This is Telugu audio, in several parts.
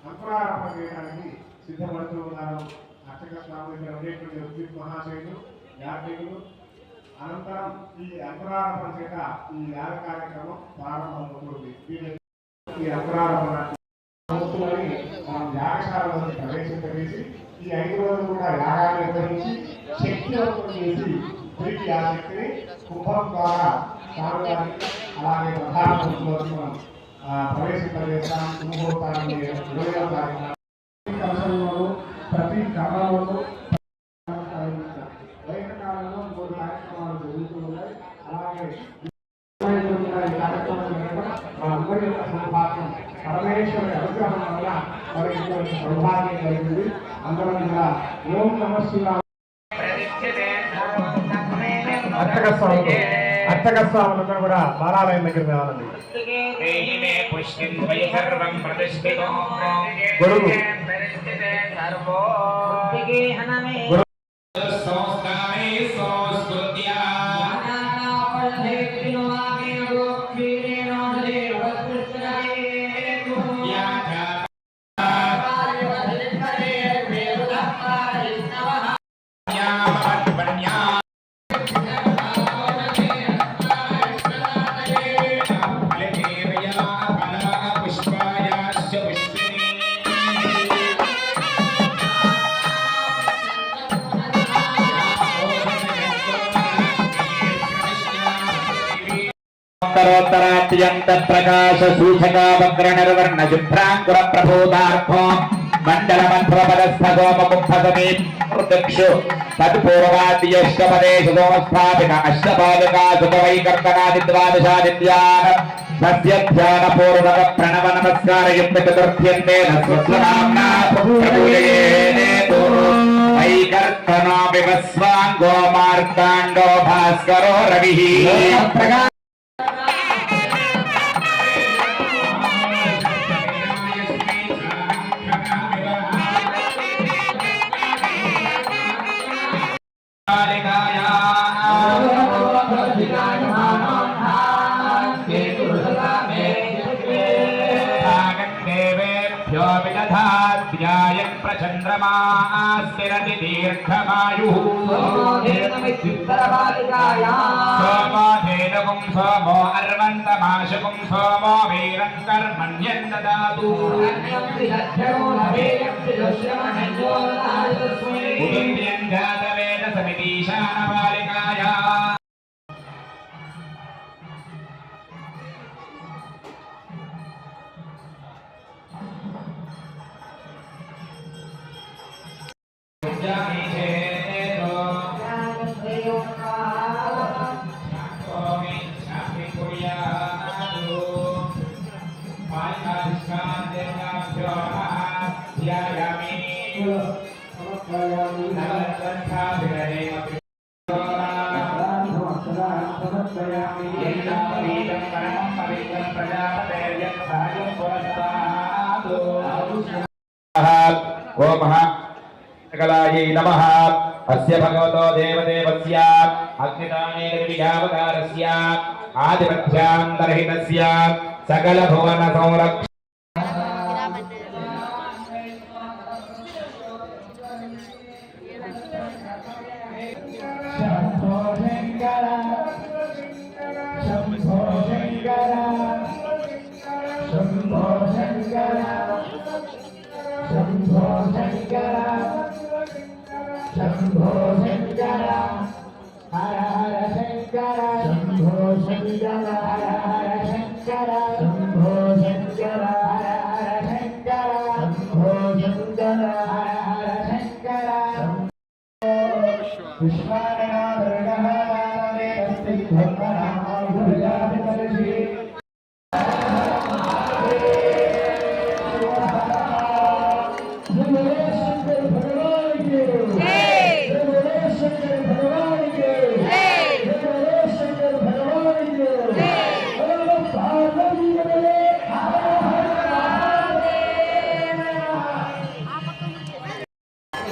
అంకురారోపణ చేయడానికి సిద్ధపడుతూ ఉన్నారు. అర్చక స్వామి దగ్గర ఉండేటువంటి ఉద్యోగ మహాశయులు యాత్రికులు. అనంతరం ఈ అంకురారోపణ చేత ఈ యాగ కార్యక్రమం ప్రారంభమవుతుంది. ఈ అంకురారోపణ మనం యాగశాలలో ప్రవేశింపజేసి ఈ 5 రోజులు కూడా యాగాన్ని నిర్వహించి శక్తివంతం చేసి తిరిగి ఆ శక్తిని కుంభం ద్వారా స్వామివారికి అలాగే ప్రధానమంత్రిలోకి మనం ప్రవేశింపజేస్తాం. ముహూర్తాన్ని 20వ తారీఖున కలశంలోనూ ప్రతి గ్రామంలోనూ బయట కాలంలో 3 కార్యక్రమాలు జరుగుతూ ఉన్నాయి. అలాగే అందరి యొక్క సౌభాగ్యం పరమేశ్వరుడి అనుగ్రహం వల్ల మరి సౌభాగ్యం కలిగింది. అందరం కూడా ఓం నమ శివాయ. అర్చక స్వాములందరూ కూడా బాలాలయం దగ్గర రావాలండి. గొడుగు उत्तरोत्तरात्यंत प्रकाश सूचका वक्र निर्वर्ण शुभ्रांकुर प्रबोधार्थो मंडल मध्वपदस्थगोमुखपदमे प्रदक्षो तत्पूर्वाद्यष्टपदेश दोमस्थापिक अष्टपादका सुखवैकर्तनादि द्वादशादित्यान सस्य ध्यान पूर्वक प्रणव नमस्कार युक्त चतुर्थ्यन्ते नस्वस्वनाम्ना प्रपूजयेतो वैकर्तनो विवस्वांगो मार्तांडो भास्करो रविः चंद्रमास्तिरति दीर्घमायुः सोमोधेनुगुं सोमो अर्वन्तमाशुगुं सोमो वीरं कर्मण्यं ददातु उदुम्यं जातवेदसमितीशानपालिकाया कलायै नमः। अस्य भगवतो देवदेवस्य अग्निदाने वियावकारस्य आदिमध्यान्तरहितस्य सकल भुवन संरक्षण शंभो शंकर हर हर शंकर शंभो शंकर हर हर शंकर शंभो शंकर हर हर शंकर शंभो शंकर हर हर शंकर पुष्पाणा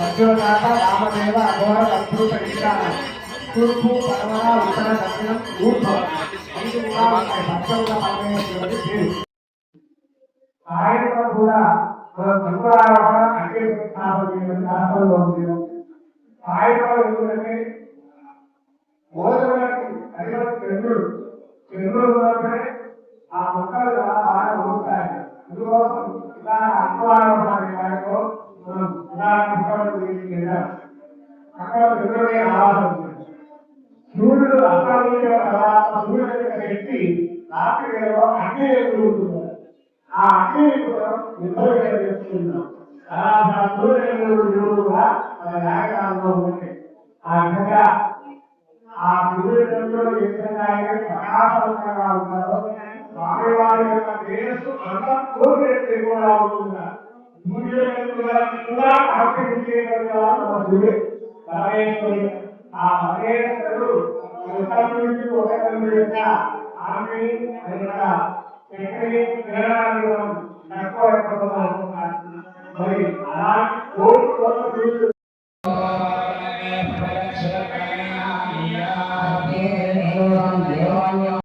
సత్యోజాత రామదేవ అఘోర అద్భుత ఈశాన తూర్పు పడమర ఉత్తర దక్షిణం ఊర్ధ్వం ఐదు కూడా ఉంటాయి. సత్యంగా పరమేశ్వరుడి పేరు. సాయంత్రం కూడా మన శుక్రవారం అగ్ని స్థాపన శాస్త్రంలో ఉంది. సాయంత్రం ఎందుకంటే భోజనానికి అధిపతి చంద్రుడు ఉన్నప్పుడే ఆ మొక్కలు చాలా బాగా ఉంటాయి. అందుకోసం ఇలా అక్వారంలో మనం ఇలా అక్కడ చంద్రుడి ఆవాసం ఉంటుంది. సూర్యుడు అస్తమించిన తర్వాత సూర్యుడు యొక్క శక్తి రాత్రి వేళలో అగ్ని ఎదుర్కొంటుంది. ఆ అగ్ని కూడా నిద్ర చేస్తున్నాం. అలా సూర్యుడు కూడా మన వ్యాఖ్యానంలో ఉంటాయి. ఆ విధంగా ఆ సూర్యుడు ఏ విధంగా అయితే ప్రకాశవంతంగా ఉంటారో స్వామివారి యొక్క తేజస్సు అంతా కోరిక కూడా ఉంటుందా సూర్యుడు కూడా ఆకర్షించేటట్టుగా మన సూర్యుడు పరమేశ్వరుడు. ఆ పరమేశ్వరుడు నుంచి ఒక యొక్క ఆమె శక్తిని తినడానికి తక్కువ మరి అలాంటి కోటి సూర్యుడు